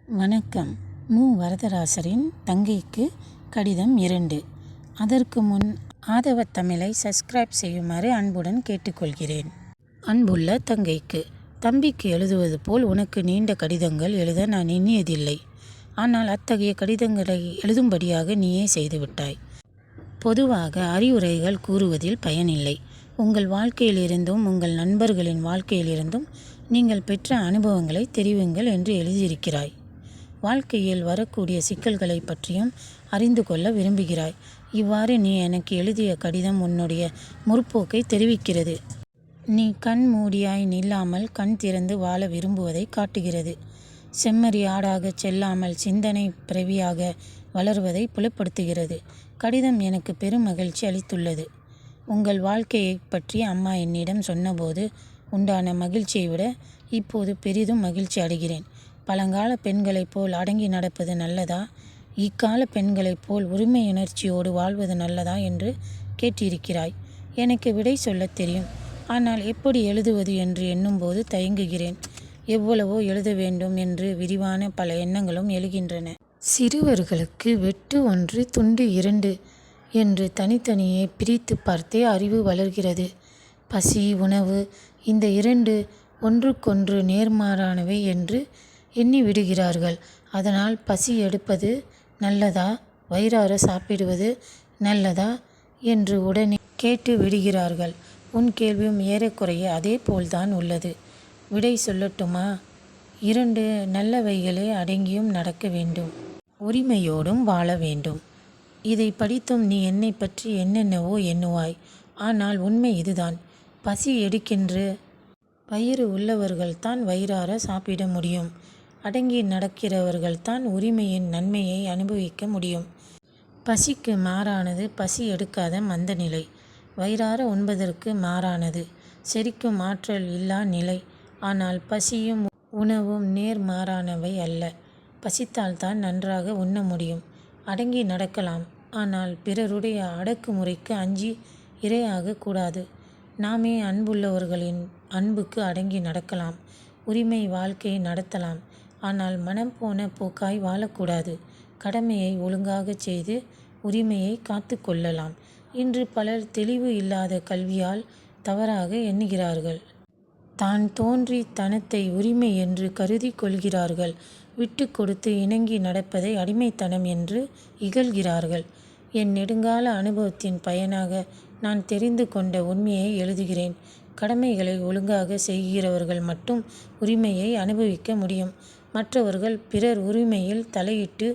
வணக்கம். வரதராசரின் தங்கைக்கு கடிதம் 2. அதற்கு முன் ஆதவ தமிழை சப்ஸ்கிரைப் செய்யுமாறு அன்புடன் கேட்டுக்கொள்கிறேன். அன்புள்ள தங்கைக்கு, தம்பிக்கு எழுதுவது போல் உனக்கு நீண்ட கடிதங்கள் எழுத நான் எண்ணியதில்லை. ஆனால் அத்தகைய கடிதங்களை எழுதும்படியாக நீயே செய்துவிட்டாய். பொதுவாக அறிவுரைகள் கூறுவதில் பயனில்லை. உங்கள் வாழ்க்கையிலிருந்தும் உங்கள் நண்பர்களின் வாழ்க்கையிலிருந்தும் நீங்கள் பெற்ற அனுபவங்களை தெரிவிங்கள் என்று எழுதியிருக்கிறாய். வாழ்க்கையில் வரக்கூடிய சிக்கல்களை பற்றியும் அறிந்து கொள்ள விரும்புகிறாய். இவ்வாறு நீ எனக்கு எழுதிய கடிதம் உன்னுடைய முற்போக்கை தெரிவிக்கிறது. நீ கண் மூடியாய் நில்லாமல் கண் திறந்து வாழ விரும்புவதை காட்டுகிறது. செம்மறி ஆடாக செல்லாமல் சிந்தனை பிறவியாக வளர்வதை புலப்படுத்துகிறது. கடிதம் எனக்கு பெரும் மகிழ்ச்சி அளித்துள்ளது. உங்கள் வாழ்க்கையை பற்றி அம்மா என்னிடம் சொன்னபோது உண்டான மகிழ்ச்சியை விட இப்போது பெரிதும் மகிழ்ச்சி அடைகிறேன். பழங்கால பெண்களைப் போல் அடங்கி நடப்பது நல்லதா, இக்கால பெண்களைப் போல் உரிமையுணர்ச்சியோடு வாழ்வது நல்லதா என்று கேட்டிருக்கிறாய். எனக்கு விடை சொல்லத் தெரியும். ஆனால் எப்படி எழுதுவது என்று எண்ணும்போது தயங்குகிறேன். எவ்வளவோ எழுத வேண்டும் என்று விரிவான பல எண்ணங்களும் எழுகின்றன. சிறுவர்களுக்கு வெட்டு 1 துண்டு 2 என்று தனித்தனியே பிரித்து பார்த்தே அறிவு வளர்கிறது. பசி, உணவு, இந்த 2 ஒன்றுக்கொன்று நேர்மாறானவை என்று எண்ணி விடுகிறார்கள். அதனால் பசி எடுப்பது நல்லதா, வயிறார சாப்பிடுவது நல்லதா என்று உடனே கேட்டு விடுகிறார்கள். உன் கேள்வியும் ஏறக்குறைய அதே போல்தான் உள்ளது. விடை சொல்லட்டுமா? 2 நல்லவைகளே அடங்கியும் நடக்க வேண்டும், உரிமையோடும் வாழ வேண்டும். இதை படித்தும் நீ என்னை பற்றி என்னென்னவோ எண்ணுவாய். ஆனால் உண்மை இதுதான். பசி எடுக்கின்ற வயிறு உள்ளவர்கள்தான் வயிறார சாப்பிட முடியும். அடங்கி நடக்கிறவர்கள்தான் உரிமையின் நன்மையை அனுபவிக்க முடியும். பசிக்கு மாறானது பசி எடுக்காத மந்த நிலை. வயிறார உண்பதற்கு மாறானது செரிக்கும் ஆற்றல் இல்லா நிலை. ஆனால் பசியும் உணவும் நேர்மாறானவை அல்ல. பசித்தால்தான் நன்றாக உண்ண முடியும். அடங்கி நடக்கலாம். ஆனால் பிறருடைய அடக்குமுறைக்கு அஞ்சி இரையாக கூடாது. நாமே அன்புள்ளவர்களின் அன்புக்கு அடங்கி நடக்கலாம். உரிமை வாழ்க்கையை நடத்தலாம். ஆனால் மனம் போன போக்காய் வாழக்கூடாது. கடமையை ஒழுங்காக செய்து உரிமையை காத்து கொள்ளலாம். இன்று பலர் தெளிவு இல்லாத கல்வியால் தவறாக எண்ணுகிறார்கள். தான் தோன்றி தனத்தை உரிமை என்று கருதி கொள்கிறார்கள். விட்டு கொடுத்து இணங்கி நடப்பதை அடிமைத்தனம் என்று இகழ்கிறார்கள். என் நெடுங்கால அனுபவத்தின் பயனாக நான் தெரிந்து கொண்ட உண்மையை எழுதுகிறேன். கடமைகளை ஒழுங்காக செய்கிறவர்கள் மட்டும் உரிமையை அனுபவிக்க முடியும். மற்றவர்கள் பிறர் உரிமையில் தலையிட்டு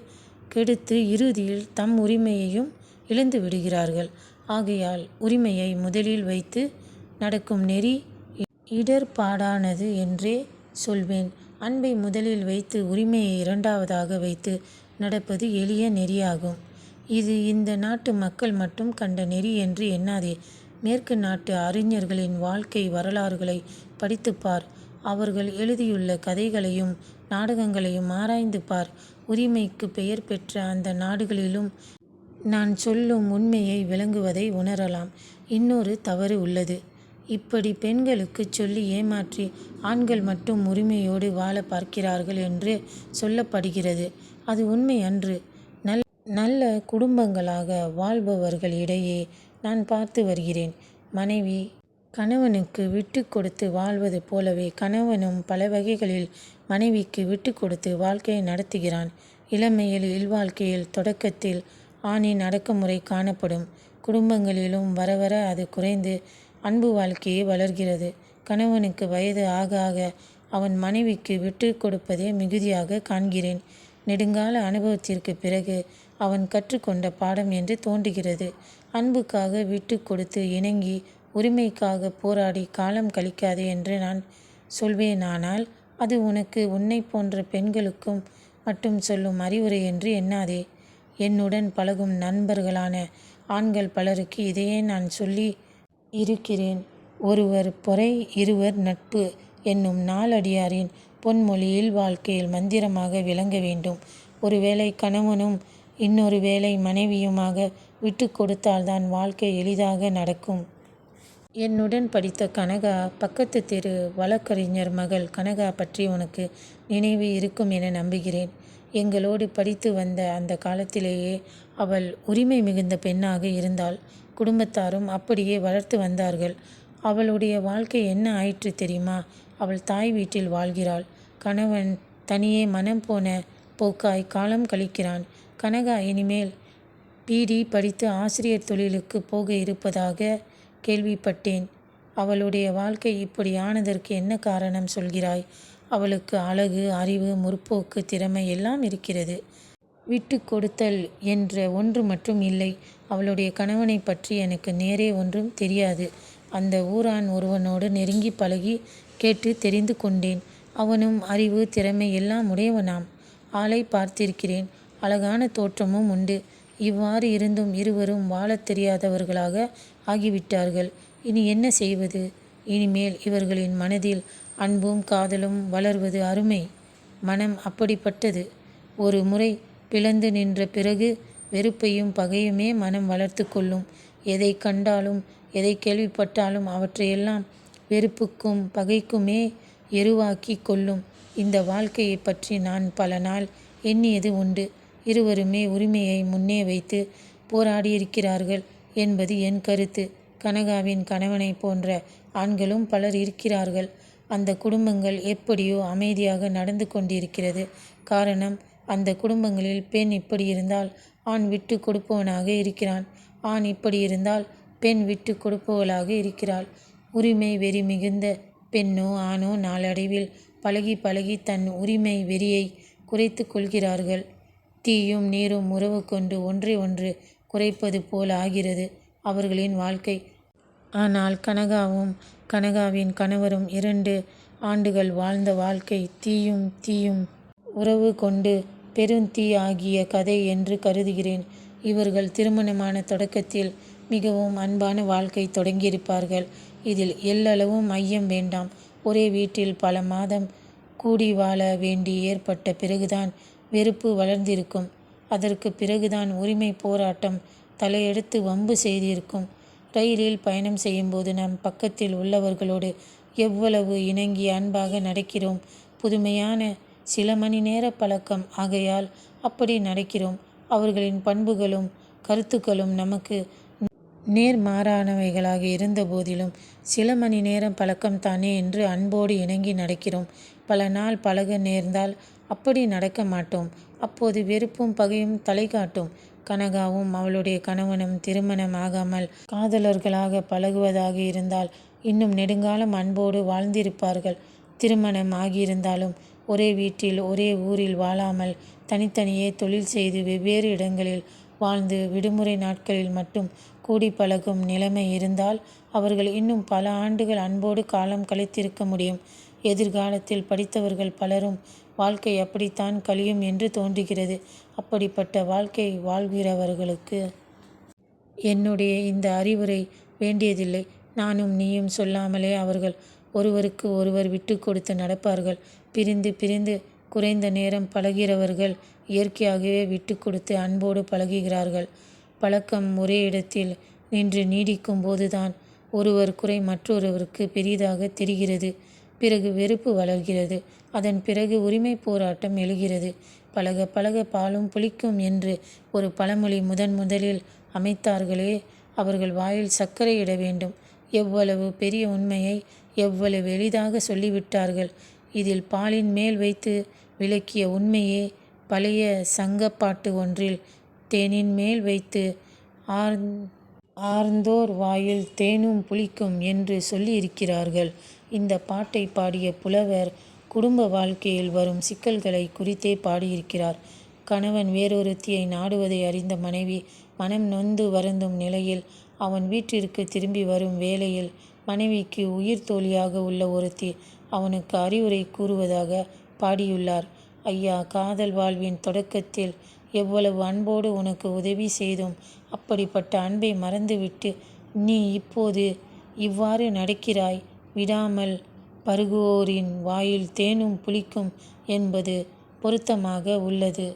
கெடுத்து இறுதியில் தம் உரிமையையும் இழந்து விடுகிறார்கள். ஆகையால் உரிமையை முதலில் வைத்து நடக்கும் நெறி இடர்பாடானது என்றே சொல்வேன். அன்பை முதலில் வைத்து உரிமையை இரண்டாவதாக வைத்து நடப்பது எளிய நெறியாகும். இது இந்த நாட்டு மக்கள் மட்டும் கண்ட நெறி என்று எண்ணாதே. மேற்கு நாட்டு அறிஞர்களின் வாழ்க்கை வரலாறுகளை படித்துப்பார். அவர்கள் எழுதியுள்ள கதைகளையும் நாடகங்களையும் ஆராய்ந்து பார். உரிமைக்கு பெயர் பெற்ற அந்த நாடுகளிலும் நான் சொல்லும் உண்மையை விளங்குவதை உணரலாம். இன்னொரு தவறு உள்ளது. இப்படி பெண்களுக்கு சொல்லி ஏமாற்றி ஆண்கள் மட்டும் உரிமையோடு வாழ பார்க்கிறார்கள் என்று சொல்லப்படுகிறது. அது உண்மை அன்று. நல்ல குடும்பங்களாக வாழ்பவர்களிடையே நான் பார்த்து வருகிறேன். மனைவி கணவனுக்கு விட்டு கொடுத்து வாழ்வது போலவே கணவனும் பல வகைகளில் மனைவிக்கு விட்டு கொடுத்து வாழ்க்கையை நடத்துகிறான். இளமையில் இல்வாழ்க்கையில் தொடக்கத்தில் ஆணின் அடக்குமுறை காணப்படும். குடும்பங்களிலும் வர வர அது குறைந்து அன்பு வாழ்க்கையே வளர்கிறது. கணவனுக்கு வயது ஆக ஆக அவன் மனைவிக்கு விட்டு கொடுப்பதே மிகுதியாக காண்கிறேன். நெடுங்கால அனுபவத்திற்கு பிறகு அவன் கற்றுக்கொண்ட பாடம் என்று தோன்றுகிறது. அன்புக்காக விட்டு கொடுத்து இணங்கி உரிமைக்காக போராடி காலம் கழிக்காதே என்று நான் சொல்வேனானால் அது உனக்கு உன்னை போன்ற பெண்களுக்கும் மட்டும் சொல்லும் அறிவுரை என்று எண்ணாதே. என்னுடன் பழகும் நண்பர்களான ஆண்கள் பலருக்கு இதையே நான் சொல்லி இருக்கிறேன். ஒருவர் பொறை இருவர் நட்பு என்னும் நாலடியாரின் பொன்மொழியில் வாழ்க்கையில் மந்திரமாக விளங்க வேண்டும். ஒருவேளை கணவனும் இன்னொரு வேளை மனைவியுமாக விட்டு கொடுத்தால்தான் வாழ்க்கை எளிதாக நடக்கும். என்னுடன் படித்த கனகா, பக்கத்து தெரு வழக்கறிஞர் மகள் கனகா பற்றி உனக்கு நினைவு இருக்கும் என நம்புகிறேன். எங்களோடு படித்து வந்த அந்த காலத்திலேயே அவள் உரிமை மிகுந்த பெண்ணாக இருந்தாள். குடும்பத்தாரும் அப்படியே வளர்த்து வந்தார்கள். அவளுடைய வாழ்க்கை என்ன ஆயிற்று தெரியுமா? அவள் தாய் வீட்டில் வாழ்கிறாள். கணவன் தனியே மனம் போன போக்காய் காலம் கழிக்கிறான். கனகா இனிமேல் பிடி படித்து ஆசிரியர் தொழிலுக்கு போக இருப்பதாக கேள்விப்பட்டேன். அவளுடைய வாழ்க்கை இப்படி ஆனதற்கு என்ன காரணம் சொல்கிறாய்? அவளுக்கு அழகு, அறிவு, முற்போக்கு, திறமை எல்லாம் இருக்கிறது. விட்டு கொடுத்தல் என்ற ஒன்று மட்டும் இல்லை. அவளுடைய கணவனை பற்றி எனக்கு நேரே ஒன்றும் தெரியாது. அந்த ஊரான் ஒருவனோடு நெருங்கி பழகி கேட்டு தெரிந்து கொண்டேன். அவனும் அறிவு, திறமை எல்லாம் உடையவனாம். ஆளை பார்த்திருக்கிறேன். அழகான தோற்றமும் உண்டு. இவ்வாறு இருந்தும் இருவரும் வாழத் தெரியாதவர்களாக ஆகிவிட்டார்கள். இனி என்ன செய்வது? இனிமேல் இவர்களின் மனதில் அன்பும் காதலும் வளர்வது அருமை. மனம் அப்படிப்பட்டது. ஒரு முறை பிளந்து நின்ற பிறகு வெறுப்பையும் பகையுமே மனம் வளர்த்து கொள்ளும். எதை கண்டாலும் எதை கேள்விப்பட்டாலும் அவற்றையெல்லாம் வெறுப்புக்கும் பகைக்குமே எருவாக்கி கொள்ளும். இந்த வாழ்க்கையை பற்றி நான் பல நாள் எண்ணியது உண்டு. இருவருமே உரிமையை முன்னே வைத்து போராடியிருக்கிறார்கள் என்பது என் கருத்து. கனகாவின் கணவனை போன்ற ஆண்களும் பலர் இருக்கிறார்கள். அந்த குடும்பங்கள் எப்படியோ அமைதியாக நடந்து கொண்டிருக்கிறது. காரணம், அந்த குடும்பங்களில் பெண் இப்படி இருந்தால் ஆண் விட்டு கொடுப்பவனாக இருக்கிறான். ஆண் இப்படி இருந்தால் பெண் விட்டு கொடுப்பவளாக இருக்கிறாள். உரிமை வெறி மிகுந்த பெண்ணோ ஆணோ நாளடைவில் பழகி பழகி தன் உரிமை வெறியை குறைத்து கொள்கிறார்கள். தீயும் நீரும் உறவு கொண்டு ஒன்றை ஒன்று குறைப்பது போல் ஆகிறது அவர்களின் வாழ்க்கை. ஆனால் கனகாவும் கனகாவின் கணவரும் 2 ஆண்டுகள் வாழ்ந்த வாழ்க்கை தீயும் தீயும் உறவு கொண்டு பெருந்தீ ஆகிய கதை என்று கருதுகிறேன். இவர்கள் திருமணமான தொடக்கத்தில் மிகவும் அன்பான வாழ்க்கை தொடங்கியிருப்பார்கள். இதில் எல்லளவும் ஐயம் வேண்டாம். ஒரே வீட்டில் பல மாதம் கூடி வாழ வேண்டி ஏற்பட்ட பிறகுதான் வெறுப்பு வளர்ந்திருக்கும். அதற்கு பிறகுதான் உரிமை போராட்டம் தலையெடுத்து வம்பு செய்திருக்கும். ரயிலில் பயணம் செய்யும்போது நம் பக்கத்தில் உள்ளவர்களோடு எவ்வளவு இணங்கி அன்பாக நடக்கிறோம். புதுமையான சில மணி நேர பழக்கம் ஆகையால் அப்படி நடக்கிறோம். அவர்களின் பண்புகளும் கருத்துக்களும் நமக்கு நேர்மாறானவைகளாக இருந்த போதிலும் சில மணி நேரம் பழக்கம் தானே என்று அன்போடு இணங்கி நடக்கிறோம். பல நாள் பழக நேர்ந்தால் அப்படி நடக்க மாட்டோம். அப்போது வெறுப்பும் பகையும் தலை காட்டும். கனகாவும் அவளுடைய கணவனும் திருமணம் ஆகாமல் காதலர்களாக பழகுவதாக இருந்தால் இன்னும் நெடுங்காலம் அன்போடு வாழ்ந்திருப்பார்கள். திருமணம் ஆகியிருந்தாலும் ஒரே வீட்டில் ஒரே ஊரில் வாழாமல் தனித்தனியே தொழில் செய்து வெவ்வேறு இடங்களில் வாழ்ந்து விடுமுறை நாட்களில் மட்டும் கூடி பழகும் நிலைமை இருந்தால் அவர்கள் இன்னும் பல ஆண்டுகள் அன்போடு காலம் கழித்திருக்க முடியும். எதிர்காலத்தில் படித்தவர்கள் பலரும் வாழ்க்கை அப்படித்தான் கழியும் என்று தோன்றுகிறது. அப்படிப்பட்ட வாழ்க்கை வாழ்கிறவர்களுக்கு என்னுடைய இந்த அறிவுரை வேண்டியதில்லை. நானும் நீயும் சொல்லாமலே அவர்கள் ஒருவருக்கு ஒருவர் விட்டு கொடுத்து நடப்பார்கள். பிரிந்து பிரிந்து குறைந்த நேரம் பழகிறவர்கள் இயற்கையாகவே விட்டு கொடுத்து அன்போடு பழகுகிறார்கள். பழக்கம் ஒரே இடத்தில் நின்று நீடிக்கும் போதுதான் ஒருவர் குறை மற்றொருவருக்கு பெரிதாக தெரிகிறது. பிறகு வெறுப்பு வளர்கிறது. அதன் பிறகு உரிமை போராட்டம் எழுகிறது. பழக பழக பாலும் புளிக்கும் என்று ஒரு பழமொழி முதலில் அமைத்தார்களே, அவர்கள் வாயில் சர்க்கரை இட வேண்டும். எவ்வளவு பெரிய உண்மையை எவ்வளவு எளிதாக சொல்லிவிட்டார்கள். இதில் பாலின் மேல் வைத்து விளக்கிய உண்மையே பழைய சங்கப்பாட்டு ஒன்றில் தேனின் மேல் வைத்து ஆர்ந்தோர் வாயில் தேனும் புளிக்கும் என்று சொல்லியிருக்கிறார்கள். இந்த பாட்டை பாடிய புலவர் குடும்ப வாழ்க்கையில் வரும் சிக்கல்களை குறித்தே பாடியிருக்கிறார். கணவன் வேறொருத்தியை நாடுவதை அறிந்த மனைவி மனம் நொந்து வருந்தும் நிலையில் அவன் வீட்டிற்கு திரும்பி வரும் வேளையில் மனைவிக்கு உயிர் தோழியாக உள்ள ஒருத்தி அவனுக்கு அறிவுரை கூறுவதாக பாடியுள்ளார். ஐயா, காதல் வாழ்வின் தொடக்கத்தில் எவ்வளவு அன்போடு உனக்கு உதவி செய்தோம். அப்படிப்பட்ட அன்பை மறந்துவிட்டு நீ இப்போது இவ்வாறு நடக்கிறாய். விடாமல் பருகுவோரின் வாயில் தேனும் புளிக்கும் என்பது பொருத்தமாக உள்ளது.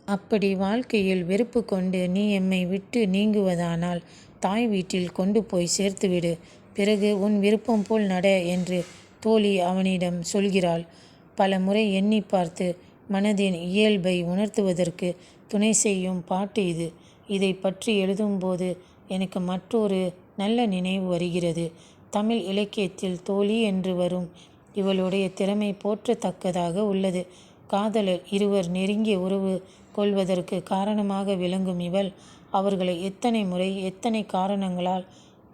அப்படி வாழ்க்கையில் வெறுப்பு கொண்டு நீ எம்மை விட்டு நீங்குவதானால் தாய் வீட்டில் கொண்டு போய் சேர்த்துவிடு. பிறகு உன் விருப்பம் போல் நட என்று தோழி அவனிடம் சொல்கிறாள். பல முறை எண்ணி பார்த்து மனதின் இயல்பை உணர்த்துவதற்கு துணை செய்யும் பாட்டு இது. இதை பற்றி எழுதும்போது எனக்கு மற்றொரு நல்ல நினைவு வருகிறது. தமிழ் இலக்கியத்தில் தோழி என்று வரும் இவளுடைய திறமை போற்றத்தக்கதாக உள்ளது. காதலர் இருவர் நெருங்கிய உறவு கொள்வதற்கு காரணமாக விளங்கும் இவள் அவர்களை எத்தனை முறை எத்தனை காரணங்களால்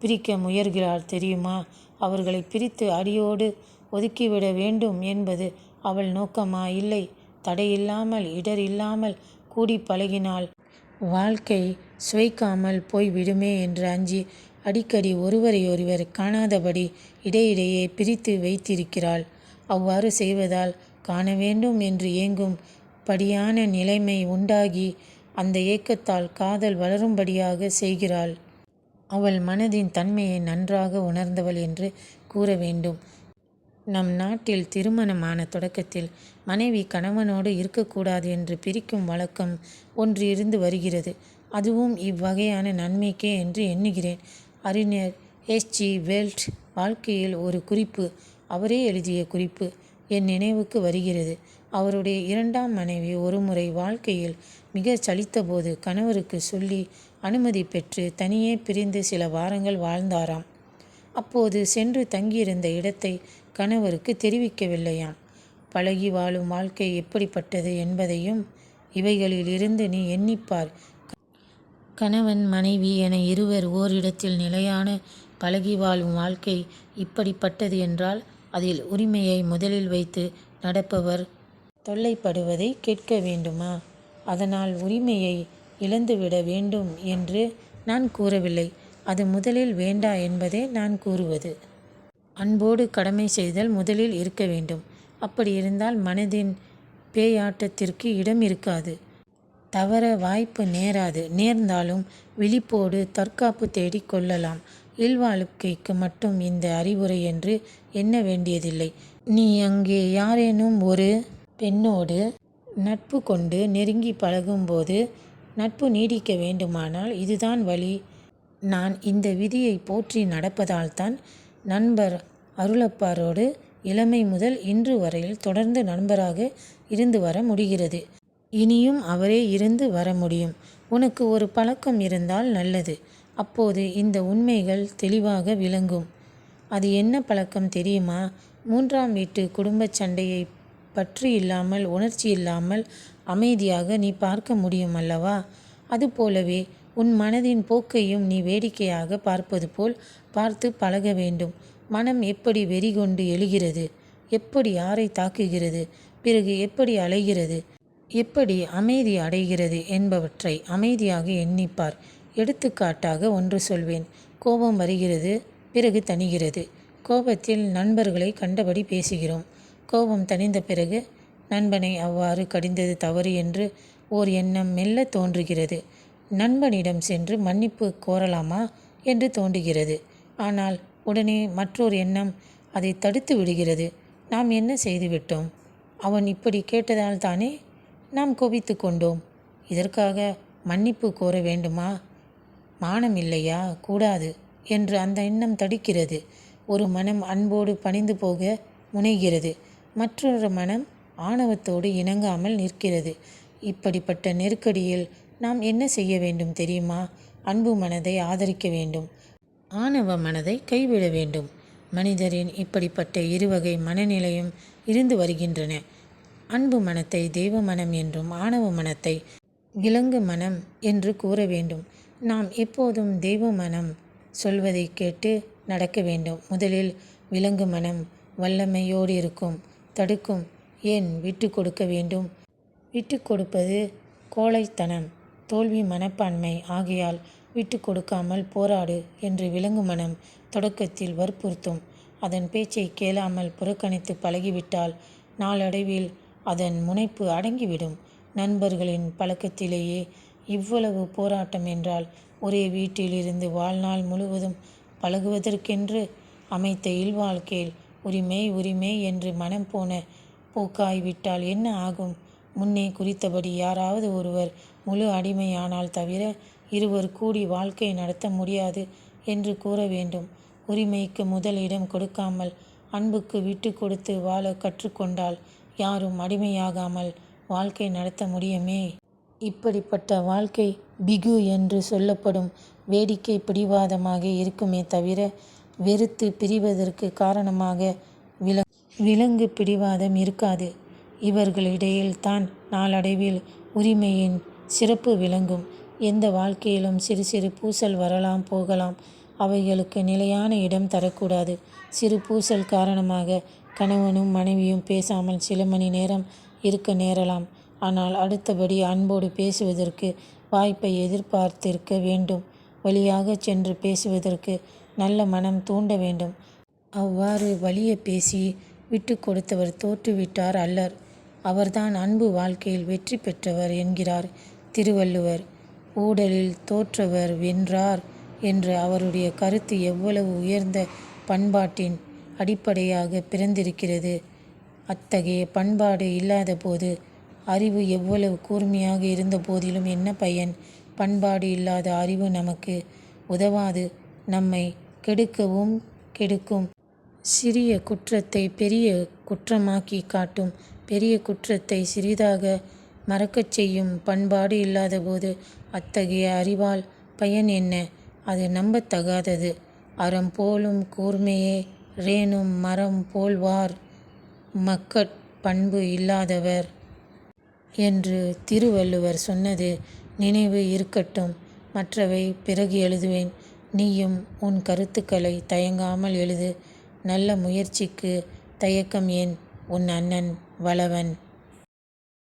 பிரிக்க முயல்கிறாள் தெரியுமா? அவர்களை பிரித்து அடியோடு ஒதுக்கிவிட வேண்டும் என்பது அவள் நோக்கமா? இல்லை, தடையில்லாமல் இடர் இல்லாமல் கூடி பழகினால் வாழ்க்கை சுவைக்காமல் போய் விடுமே என்று அஞ்சி அடிக்கடி ஒருவரையொருவர் காணாதபடி இடையிடையே பிரித்து வைத்திருக்கிறாள். அவ்வாறு செய்வதால் காண வேண்டும் என்று ஏங்கும் படியான நிலைமை உண்டாகி அந்த ஏக்கத்தால் காதல் வளரும்படியாக செய்கிறாள். அவள் மனதின் தன்மையை நன்றாக உணர்ந்தவள் என்று கூற வேண்டும். நம் நாட்டில் திருமணமான தொடக்கத்தில் மனைவி கணவனோடு இருக்கக்கூடாது என்று பிரிக்கும் வழக்கம் ஒன்று இருந்து வருகிறது. அதுவும் இவ்வகையான நன்மைக்கே என்று எண்ணுகிறேன். அறிஞர் H.G. வெல்ஸ் வாழ்க்கையில் ஒரு குறிப்பு, அவரே எழுதிய குறிப்பு என் நினைவுக்கு வருகிறது. அவருடைய இரண்டாம் மனைவி ஒருமுறை வாழ்க்கையில் மிக சலித்தபோது கணவருக்கு சொல்லி அனுமதி பெற்று தனியே பிரிந்து சில வாரங்கள் வாழ்ந்தாராம். அப்போது சென்று தங்கியிருந்த இடத்தை கணவருக்கு தெரிவிக்கவில்லையாம். பழகி வாழும் வாழ்க்கை எப்படிப்பட்டது என்பதையும் இவைகளில் இருந்து நீ எண்ணிப்பார். கணவன் மனைவி என இருவர் ஓரிடத்தில் நிலையான பழகி வாழும் வாழ்க்கை இப்படிப்பட்டது என்றால் அதில் உரிமையை முதலில் வைத்து நடப்பவர் தொல்லைப்படுவதை கேட்க வேண்டுமா? அதனால் உரிமையை இழந்துவிட வேண்டும் என்று நான் கூறவில்லை. அது முதலில் வேண்டா என்பதே நான் கூறுவது. அன்போடு கடமை செய்தல் முதலில் இருக்க வேண்டும். அப்படி இருந்தால் மனதின் பேயாட்டத்திற்கு இடம் இருக்காது. தவற வாய்ப்பு நேராது. நேர்ந்தாலும் விழிப்போடு தற்காப்பு தேடி கொள்ளலாம். இல்வாழ்க்கைக்கு மட்டும் இந்த அறிவுரை என்று எண்ண வேண்டியதில்லை. நீ அங்கே யாரேனும் ஒரு பெண்ணோடு நட்பு கொண்டு நெருங்கி பழகும்போது நட்பு நீடிக்க வேண்டுமானால் இதுதான் வழி. நான் இந்த விதியை போற்றி நடப்பதால்தான் நண்பர் அருளப்பாரோடு இளமை முதல் இன்று வரையில் தொடர்ந்து நண்பராக இருந்து வர முடிகிறது. இனியும் அவரே இருந்து வர முடியும். உனக்கு ஒரு பழக்கம் இருந்தால் நல்லது. அப்போது இந்த உண்மைகள் தெளிவாக விளங்கும். அது என்ன பழக்கம் தெரியுமா? மூன்றாம் வீட்டு குடும்ப சண்டையை பற்றி இல்லாமல் உணர்ச்சி இல்லாமல் அமைதியாக நீ பார்க்க முடியும் அல்லவா? அதுபோலவே உன் மனதின் போக்கையும் நீ வேடிக்கையாக பார்ப்பது போல் பார்த்து பழக வேண்டும். மனம் எப்படி வெறி கொண்டு எழுகிறது, எப்படி யாரை தாக்குகிறது, பிறகு எப்படி அலைகிறது, எப்படி அமைதி அடைகிறது என்பவற்றை அமைதியாக எண்ணிப்பார். எடுத்துக்காட்டாக ஒன்று சொல்வேன். கோபம் வருகிறது, பிறகு தணிகிறது. கோபத்தில் நண்பர்களை கண்டபடி பேசுகிறோம். கோபம் தணிந்த பிறகு நண்பனை அவ்வாறு கடிந்தது தவறு என்று ஓர் எண்ணம் மெல்ல தோன்றுகிறது. நண்பனிடம் சென்று மன்னிப்பு கோரலாமா என்று தோன்றுகிறது. ஆனால் உடனே மற்றொரு எண்ணம் அதை தடுத்து விடுகிறது. நாம் என்ன செய்துவிட்டோம்? அவன் இப்படி கேட்டதால் தானே நாம் கோபித்து கொண்டோம். இதற்காக மன்னிப்பு கோர வேண்டுமா? மானம் இல்லையா? கூடாது என்று அந்த எண்ணம் தடுக்கிறது. ஒரு மனம் அன்போடு பணிந்து போக முனைகிறது. மற்றொரு மனம் ஆணவத்தோடு இணங்காமல் நிற்கிறது. இப்படிப்பட்ட நெருக்கடியில் நாம் என்ன செய்ய வேண்டும் தெரியுமா? அன்பு மனதை ஆதரிக்க வேண்டும். ஆணவ மனதை கைவிட வேண்டும். மனிதரின் இப்படிப்பட்ட இருவகை மனநிலையும் இருந்து வருகின்றன. அன்பு மனத்தை தெய்வ மனம் என்றும் ஆணவ மனத்தை விலங்கு மனம் என்று கூற வேண்டும். நாம் எப்போதும் தெய்வ மனம் சொல்வதை கேட்டு நடக்க வேண்டும். முதலில் விலங்கு மனம் வல்லமையோடு இருக்கும், தடுக்கும். ஏன் விட்டு கொடுக்க வேண்டும்? விட்டு கொடுப்பது கோழைத்தனம், தோல்வி மனப்பான்மை. ஆகையால் விட்டு கொடுக்காமல் போராடு என்று விலங்கு மனம் தொடக்கத்தில் வற்புறுத்தும். அதன் பேச்சை கேளாமல் புறக்கணித்து பழகிவிட்டால் நாளடைவில் அதன் முனைப்பு அடங்கிவிடும். நண்பர்களின் பழக்கத்திலேயே இவ்வளவு போராட்டம் என்றால் ஒரே வீட்டில் இருந்து வாழ்நாள் முழுவதும் பழகுவதற்கென்று அமைத்த இல்வாழ்க்கையில் உரிமை உரிமை என்று மனம் போன போக்காய்விட்டால் என்ன ஆகும்? முன்னே குறித்தபடி யாராவது ஒருவர் முழு அடிமையானால் தவிர இருவர் கூடி வாழ்க்கை நடத்த முடியாது என்று கூற வேண்டும். உரிமைக்கு முதல் இடம் கொடுக்காமல் அன்புக்கு விட்டு கொடுத்து வாழ கற்றுக்கொண்டால் யாரும் அடிமையாகாமல் வாழ்க்கை நடத்த முடியுமே. இப்படிப்பட்ட வாழ்க்கை பிகு என்று சொல்லப்படும் வேடிக்கை பிடிவாதமாக இருக்குமே தவிர வெறுத்து பிரிவதற்கு காரணமாக விலங்கு பிடிவாதம் இருக்காது. இவர்களிடையில்தான் நாளடைவில் உரிமையின் சிறப்பு விளங்கும். எந்த வாழ்க்கையிலும் சிறு சிறு பூசல் வரலாம் போகலாம். அவைகளுக்கு நிலையான இடம் தரக்கூடாது. சிறு பூசல் காரணமாக கணவனும் மனைவியும் பேசாமல் சில மணி நேரம் இருக்க நேரலாம். ஆனால் அடுத்தபடி அன்போடு பேசுவதற்கு வாய்ப்பை எதிர்பார்த்திருக்க வேண்டும். வழியாக சென்று பேசுவதற்கு நல்ல மனம் தூண்ட வேண்டும். அவ்வாறு வலிய பேசி விட்டு கொடுத்தவர் தோற்றுவிட்டார் அல்லர். அவர்தான் அன்பு வாழ்க்கையில் வெற்றி பெற்றவர் என்கிறார் திருவள்ளுவர். ஊடலில் தோற்றவர் வென்றார் என்ற அவருடைய கருத்து எவ்வளவு உயர்ந்த பண்பாட்டின் அடிப்படையாக பிறந்திருக்கிறது. அத்தகைய பண்பாடு இல்லாத போது அறிவு எவ்வளவு கூர்மையாக இருந்த போதிலும் என்ன பயன்? பண்பாடு இல்லாத அறிவு நமக்கு உதவாது, நம்மை கெடுக்கவும் கெடுக்கும். சிறிய குற்றத்தை பெரிய குற்றமாக்கி காட்டும். பெரிய குற்றத்தை சிறிதாக மறக்கச் செய்யும். பண்பாடு இல்லாத போது அத்தகைய அறிவால் பயன் என்ன? அது நம்பத்தகாதது. அறம் போலும் கூர்மையே ரேனும் மரம் போல்வார் மக்கட் பண்பு இல்லாதவர் என்று திருவள்ளுவர் சொன்னது நினைவு இருக்கட்டும். மற்றவை பிறகு எழுதுவேன். நீயும் உன் கருத்துக்களை தயங்காமல் எழுது. நல்ல முயற்சிக்கு தயக்கம் ஏன்? உன் அண்ணன் வளவன்.